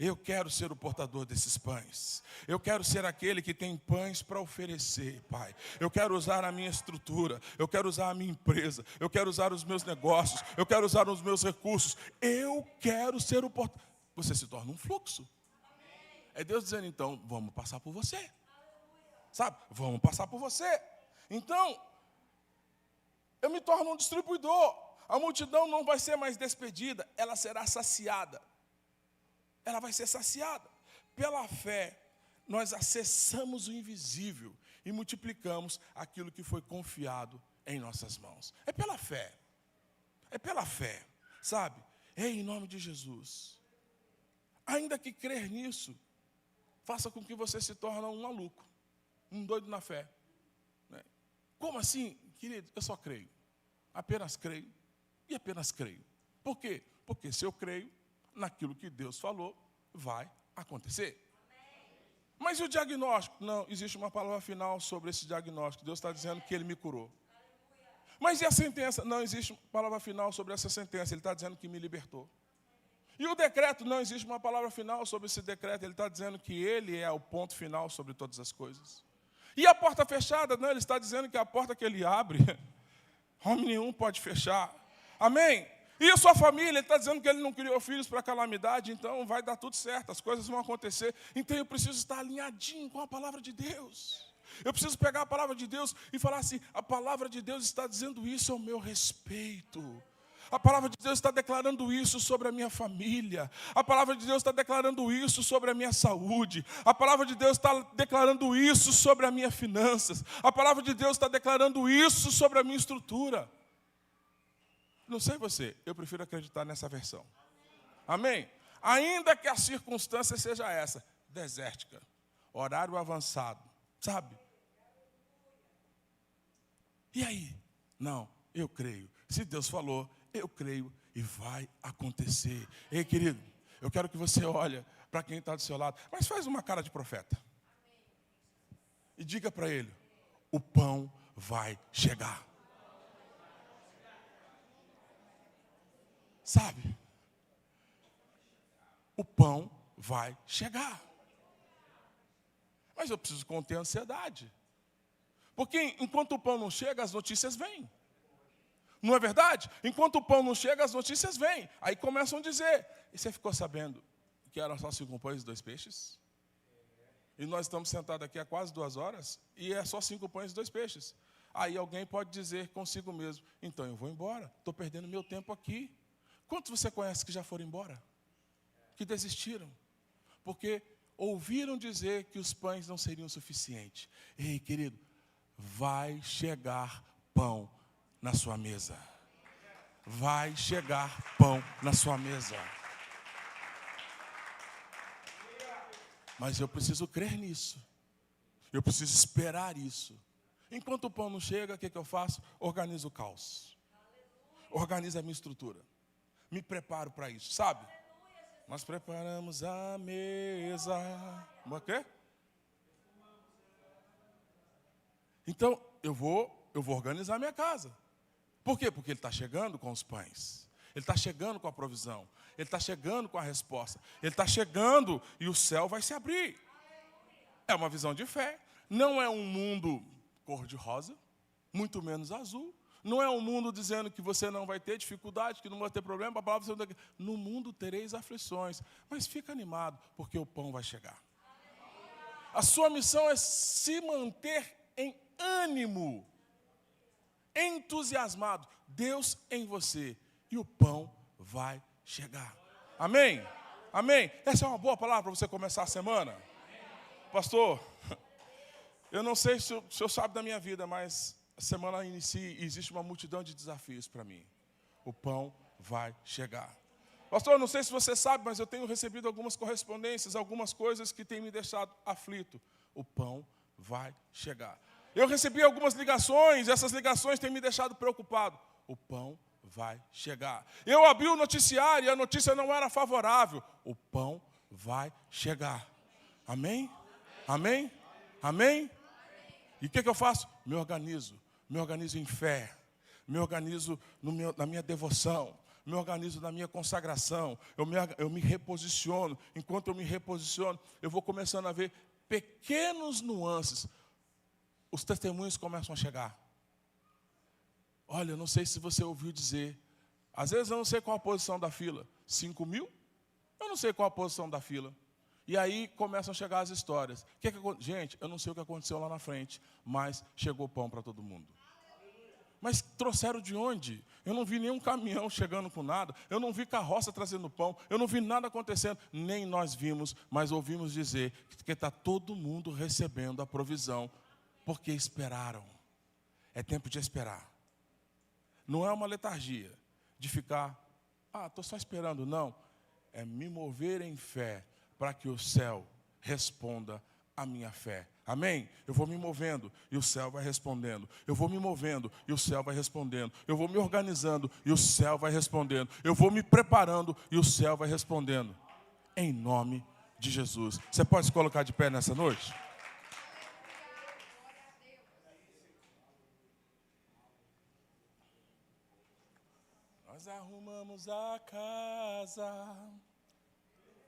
Eu quero ser o portador desses pães. Eu quero ser aquele que tem pães para oferecer, Pai. Eu quero usar a minha estrutura. Eu quero usar a minha empresa. Eu quero usar os meus negócios. Eu quero usar os meus recursos. Eu quero ser o portador. Você se torna um fluxo. É Deus dizendo, então, vamos passar por você. Sabe? Vamos passar por você. Então, eu me torno um distribuidor. A multidão não vai ser mais despedida, ela será saciada. Ela vai ser saciada. Pela fé, nós acessamos o invisível e multiplicamos aquilo que foi confiado em nossas mãos. É pela fé. É pela fé, sabe? Em nome de Jesus. Ainda que crer nisso, faça com que você se torne um maluco, um doido na fé. Como assim? Querido, eu só creio. Apenas creio e apenas creio. Por quê? Porque se eu creio naquilo que Deus falou, vai acontecer. Mas e o diagnóstico? Não, existe uma palavra final sobre esse diagnóstico. Deus está dizendo que Ele me curou. Mas e a sentença? Não existe palavra final sobre essa sentença. Ele está dizendo que me libertou. E o decreto? Não existe uma palavra final sobre esse decreto. Ele está dizendo que Ele é o ponto final sobre todas as coisas. E a porta fechada? Não, Ele está dizendo que a porta que Ele abre, homem nenhum pode fechar. Amém? E a sua família? Ele está dizendo que Ele não criou filhos para calamidade, então vai dar tudo certo, as coisas vão acontecer. Então eu preciso estar alinhadinho com a palavra de Deus. Eu preciso pegar a palavra de Deus e falar assim, a palavra de Deus está dizendo isso ao meu respeito. A palavra de Deus está declarando isso sobre a minha família. A palavra de Deus está declarando isso sobre a minha saúde. A palavra de Deus está declarando isso sobre as minhas finanças. A palavra de Deus está declarando isso sobre a minha estrutura. Não sei você, eu prefiro acreditar nessa versão. Amém? Ainda que a circunstância seja essa, desértica, horário avançado, sabe? E aí? Não, eu creio. Se Deus falou, eu creio e vai acontecer. Ei, querido, eu quero que você olhe para quem está do seu lado, mas faz uma cara de profeta. E diga para ele, o pão vai chegar. Sabe? O pão vai chegar. Mas eu preciso conter a ansiedade. Porque enquanto o pão não chega, as notícias vêm. Não é verdade? Enquanto o pão não chega, as notícias vêm. Aí começam a dizer, e você ficou sabendo que eram só 5 pães e 2 peixes? E nós estamos sentados aqui há quase 2 horas, e é só 5 pães e 2 peixes. Aí alguém pode dizer consigo mesmo, então eu vou embora, estou perdendo meu tempo aqui. Quantos você conhece que já foram embora? Que desistiram? Porque ouviram dizer que os pães não seriam suficientes. Ei, querido, vai chegar pão na sua mesa. Vai chegar pão na sua mesa. Mas eu preciso crer nisso. Eu preciso esperar isso. Enquanto o pão não chega, o que eu faço? Organizo o caos. Organizo a minha estrutura. Me preparo para isso, sabe? Nós preparamos a mesa. O quê? Então, eu vou organizar a minha casa. Por quê? Porque Ele está chegando com os pães. Ele está chegando com a provisão. Ele está chegando com a resposta. Ele está chegando e o céu vai se abrir. É uma visão de fé. Não é um mundo cor-de-rosa, muito menos azul. Não é um mundo dizendo que você não vai ter dificuldade, que não vai ter problema. A palavra diz, no mundo tereis aflições. Mas fica animado, porque o pão vai chegar. A sua missão é se manter em ânimo, entusiasmado. Deus em você. E o pão vai chegar. Amém? Amém? Essa é uma boa palavra para você começar a semana? Pastor, eu não sei se o senhor sabe da minha vida, mas a semana inicia e existe uma multidão de desafios para mim. O pão vai chegar. Pastor, eu não sei se você sabe, mas eu tenho recebido algumas correspondências, algumas coisas que têm me deixado aflito. O pão vai chegar. Eu recebi algumas ligações, essas ligações têm me deixado preocupado. O pão vai chegar. Eu abri o noticiário e a notícia não era favorável. O pão vai chegar. Amém? Amém? Amém? E o que eu faço? Me organizo em fé, me organizo na minha devoção, me organizo na minha consagração, eu me reposiciono. Enquanto eu me reposiciono, eu vou começando a ver pequenos nuances. Os testemunhos começam a chegar. Olha, eu não sei se você ouviu dizer, às vezes eu não sei qual a posição da fila. 5.000? Eu não sei qual a posição da fila. E aí começam a chegar as histórias. Gente, eu não sei o que aconteceu lá na frente, mas chegou pão para todo mundo. Mas trouxeram de onde? Eu não vi nenhum caminhão chegando com nada. Eu não vi carroça trazendo pão. Eu não vi nada acontecendo. Nem nós vimos, mas ouvimos dizer que está todo mundo recebendo a provisão. Porque esperaram. É tempo de esperar. Não é uma letargia de ficar, estou só esperando. Não. É me mover em fé para que o céu responda a minha fé. Amém? Eu vou me movendo e o céu vai respondendo. Eu vou me movendo e o céu vai respondendo. Eu vou me organizando e o céu vai respondendo. Eu vou me preparando e o céu vai respondendo. Em nome de Jesus. Você pode se colocar de pé nessa noite? Nós arrumamos a casa,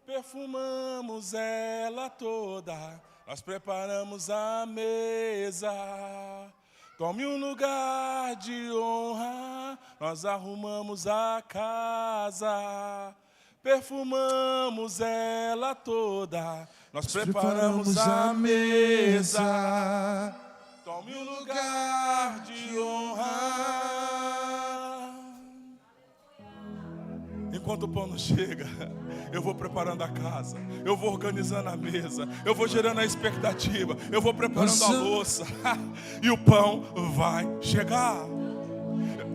perfumamos ela toda. Nós preparamos a mesa, tome um lugar de honra. Nós arrumamos a casa, perfumamos ela toda. Nós preparamos a mesa, tome um lugar de honra. Enquanto o pão não chega, eu vou preparando a casa, eu vou organizando a mesa, eu vou gerando a expectativa, eu vou preparando a louça, e o pão vai chegar.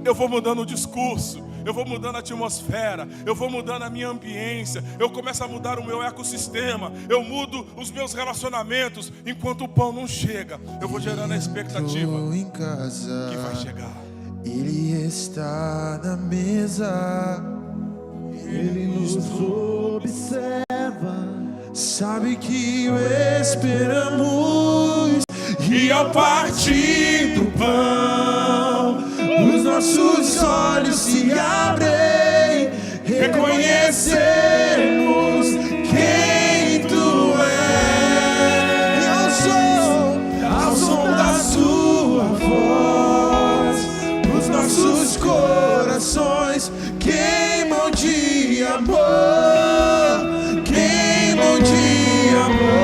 Eu vou mudando o discurso, eu vou mudando a atmosfera, eu vou mudando a minha ambiência, eu começo a mudar o meu ecossistema, eu mudo os meus relacionamentos. Enquanto o pão não chega, eu vou gerando a expectativa em casa, que vai chegar. Ele está na mesa, Ele nos observa, sabe que o esperamos. e ao partir do pão, os nossos olhos se abrem, reconhecemos quem tu és. E ao som da sua voz, os nossos corações queimam de amor, queimam de amor.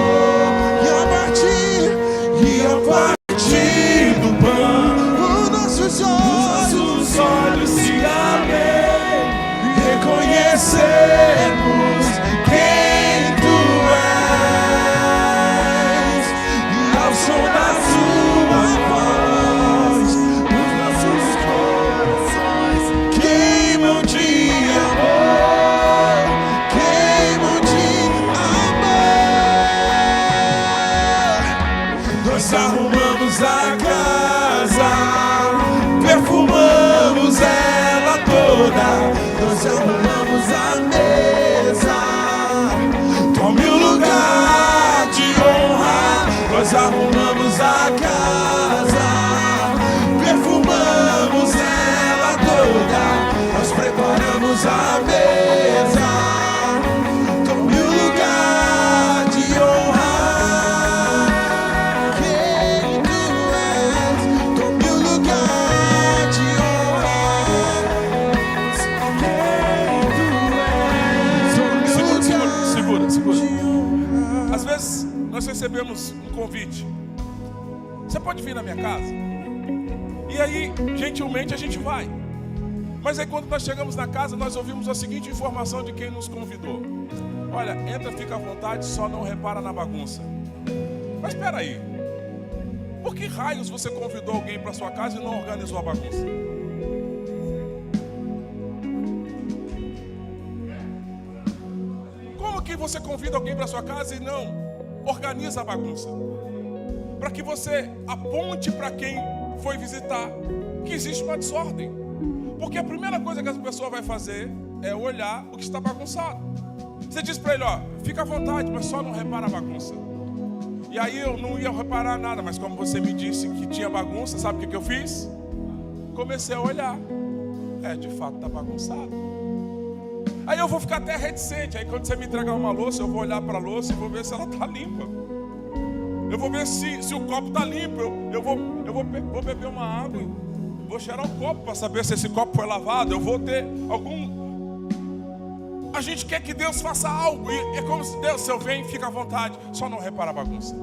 E a partir do pão, os nossos olhos se abrem, reconhecemos quem tu és. E ao som da sua voz, os nossos corações queimam de amor, queimam de amor. Nós arrumamos a casa, perfumamos ela toda. Nós arrumamos a mesa, tome um lugar de honra. Nós arrumamos a casa, perfumamos ela toda. Nós preparamos a mesa, tome um lugar de honra. Quem tu és, tome um lugar de honra. Quem tu és, tome um lugar Segura. de honra. Às vezes nós recebemos um convite. Você pode vir na minha casa? E aí, gentilmente, a gente vai. Mas aí quando nós chegamos na casa, nós ouvimos a seguinte informação de quem nos convidou: olha, entra, fica à vontade, só não repara na bagunça. Mas espera aí, por que raios você convidou alguém para sua casa e não organizou a bagunça? Como que você convida alguém para sua casa e não organiza a bagunça? Para que você aponte para quem foi visitar que existe uma desordem. Porque a primeira coisa que essa pessoa vai fazer é olhar o que está bagunçado. Você diz para ele, fica à vontade, mas só não repara a bagunça. E aí eu não ia reparar nada, mas como você me disse que tinha bagunça, sabe o que eu fiz? Comecei a olhar. De fato está bagunçado. Aí eu vou ficar até reticente. Aí quando você me entregar uma louça, eu vou olhar para a louça e vou ver se ela está limpa. Eu vou ver se o copo está limpo. Eu vou beber uma água e vou cheirar o copo para saber se esse copo foi lavado. Eu vou ter algum... A gente quer que Deus faça algo. E é como se Deus, se eu venho, fica à vontade. Só não repara a bagunça.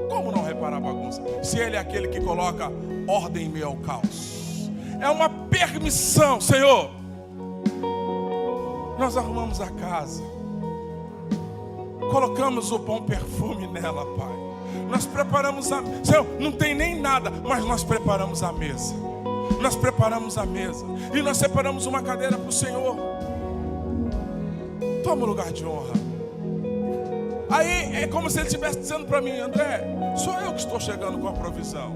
Como não reparar a bagunça? Se Ele é aquele que coloca ordem em meio ao caos. É uma permissão, Senhor. Nós arrumamos a casa, colocamos o bom perfume nela, Pai. Nós preparamos a mesa. Senhor, não tem nem nada, mas nós preparamos a mesa. Nós preparamos a mesa. E nós separamos uma cadeira para o Senhor. Toma o lugar de honra. Aí é como se Ele estivesse dizendo para mim: André, sou eu que estou chegando com a provisão.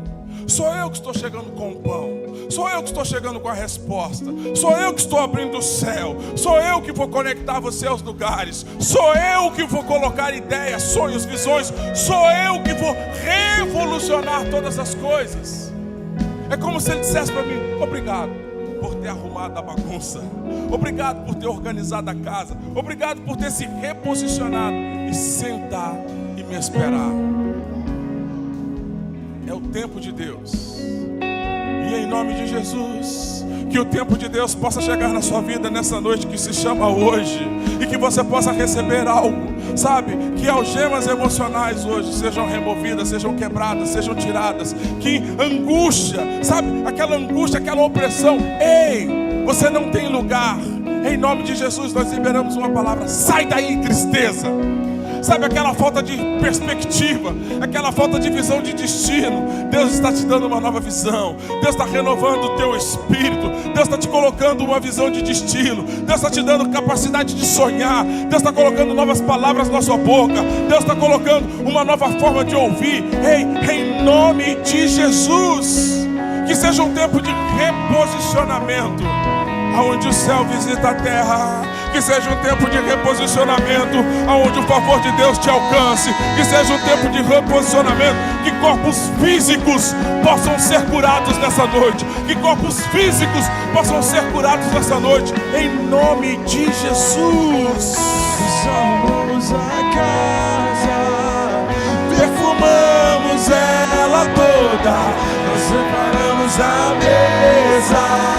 Sou eu que estou chegando com o pão. Sou eu que estou chegando com a resposta. Sou eu que estou abrindo o céu. Sou eu que vou conectar você aos lugares. Sou eu que vou colocar ideias, sonhos, visões. Sou eu que vou revolucionar todas as coisas. É como se Ele dissesse para mim: obrigado por ter arrumado a bagunça. Obrigado por ter organizado a casa. Obrigado por ter se reposicionado e sentar e me esperar. É o tempo de Deus. E em nome de Jesus, que o tempo de Deus possa chegar na sua vida nessa noite que se chama hoje. E que você possa receber algo, sabe? Que algemas emocionais hoje sejam removidas, sejam quebradas, sejam tiradas. Que angústia, sabe? Aquela angústia, aquela opressão. Ei, você não tem lugar. Em nome de Jesus nós liberamos uma palavra: sai daí, tristeza. Sabe, aquela falta de perspectiva, aquela falta de visão de destino. Deus está te dando uma nova visão. Deus está renovando o teu espírito. Deus está te colocando uma visão de destino. Deus está te dando capacidade de sonhar. Deus está colocando novas palavras na sua boca. Deus está colocando uma nova forma de ouvir. Ei, em nome de Jesus, que seja um tempo de reposicionamento, aonde o céu visita a terra. Que seja um tempo de reposicionamento, aonde o favor de Deus te alcance. Que seja um tempo de reposicionamento. Que corpos físicos possam ser curados nessa noite. Que corpos físicos possam ser curados nessa noite. Em nome de Jesus. Arrumamos a casa, perfumamos ela toda, nós separamos a mesa.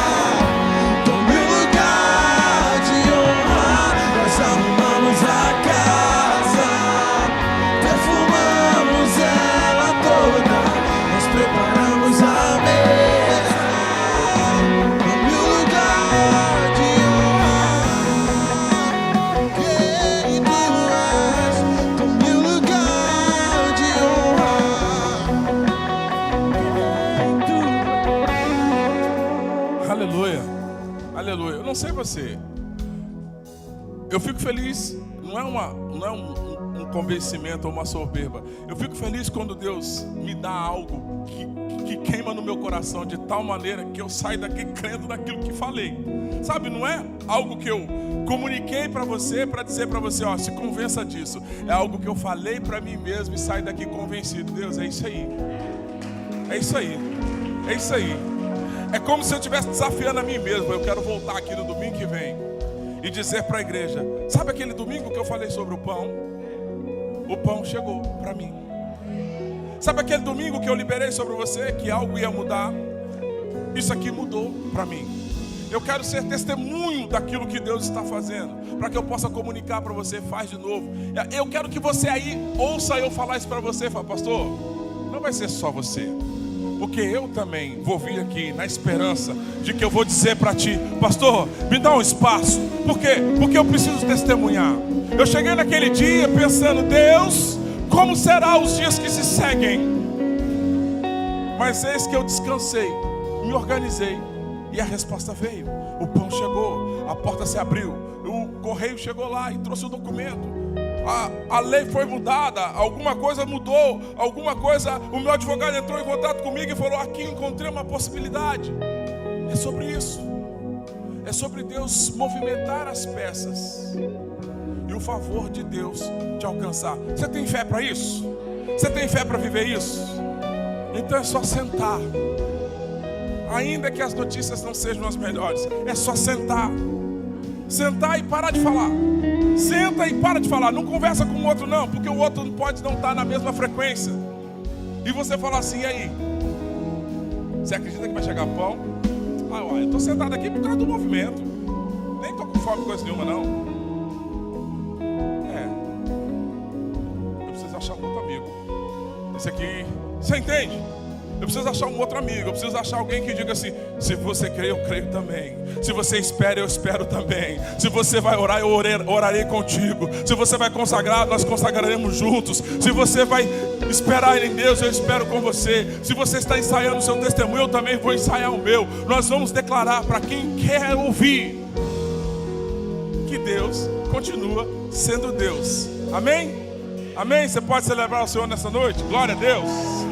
Aleluia. Eu não sei você. Eu fico feliz. Não é um convencimento ou uma soberba. Eu fico feliz quando Deus me dá algo que queima no meu coração de tal maneira que eu saio daqui crendo naquilo que falei. Sabe, não é algo que eu comuniquei para você, para dizer para você: ó, se convença disso. É algo que eu falei para mim mesmo e saio daqui convencido. Deus, é isso aí. É isso aí. É isso aí. É como se eu estivesse desafiando a mim mesmo. Eu quero voltar aqui no domingo que vem e dizer para a igreja: sabe aquele domingo que eu falei sobre o pão? O pão chegou para mim. Sabe aquele domingo que eu liberei sobre você que algo ia mudar? Isso aqui mudou para mim. Eu quero ser testemunho daquilo que Deus está fazendo, para que eu possa comunicar para você: faz de novo. Eu quero que você aí ouça eu falar isso para você. Fala: pastor, não vai ser só você, porque eu também vou vir aqui na esperança de que eu vou dizer para ti: pastor, me dá um espaço. Por quê? Porque eu preciso testemunhar. Eu cheguei naquele dia pensando: Deus, como será os dias que se seguem? Mas eis que eu descansei, me organizei e a resposta veio. O pão chegou, a porta se abriu, o correio chegou lá e trouxe o documento. A lei foi mudada, alguma coisa mudou, alguma coisa. O meu advogado entrou em contato comigo e falou: aqui encontrei uma possibilidade. É sobre isso. É sobre Deus movimentar as peças e o favor de Deus te alcançar. Você tem fé para isso? Você tem fé para viver isso? Então é só sentar. Ainda que as notícias não sejam as melhores, é só sentar. sentar e parar de falar. Senta e para de falar. Não conversa com o outro não, porque o outro pode não estar na mesma frequência. E você fala assim, e aí? Você acredita que vai chegar pão? Ah, eu estou sentado aqui por causa do movimento. Nem estou com fome coisa nenhuma não. Eu preciso achar um outro amigo. Esse aqui, você entende? Eu preciso achar um outro amigo. Eu preciso achar alguém que diga assim: se você crê, eu creio também. Se você espera, eu espero também. Se você vai orar, eu orarei contigo. Se você vai consagrar, nós consagraremos juntos. Se você vai esperar em Deus, eu espero com você. Se você está ensaiando o seu testemunho, eu também vou ensaiar o meu. Nós vamos declarar para quem quer ouvir que Deus continua sendo Deus. Amém? Amém? Você pode celebrar o Senhor nessa noite? Glória a Deus.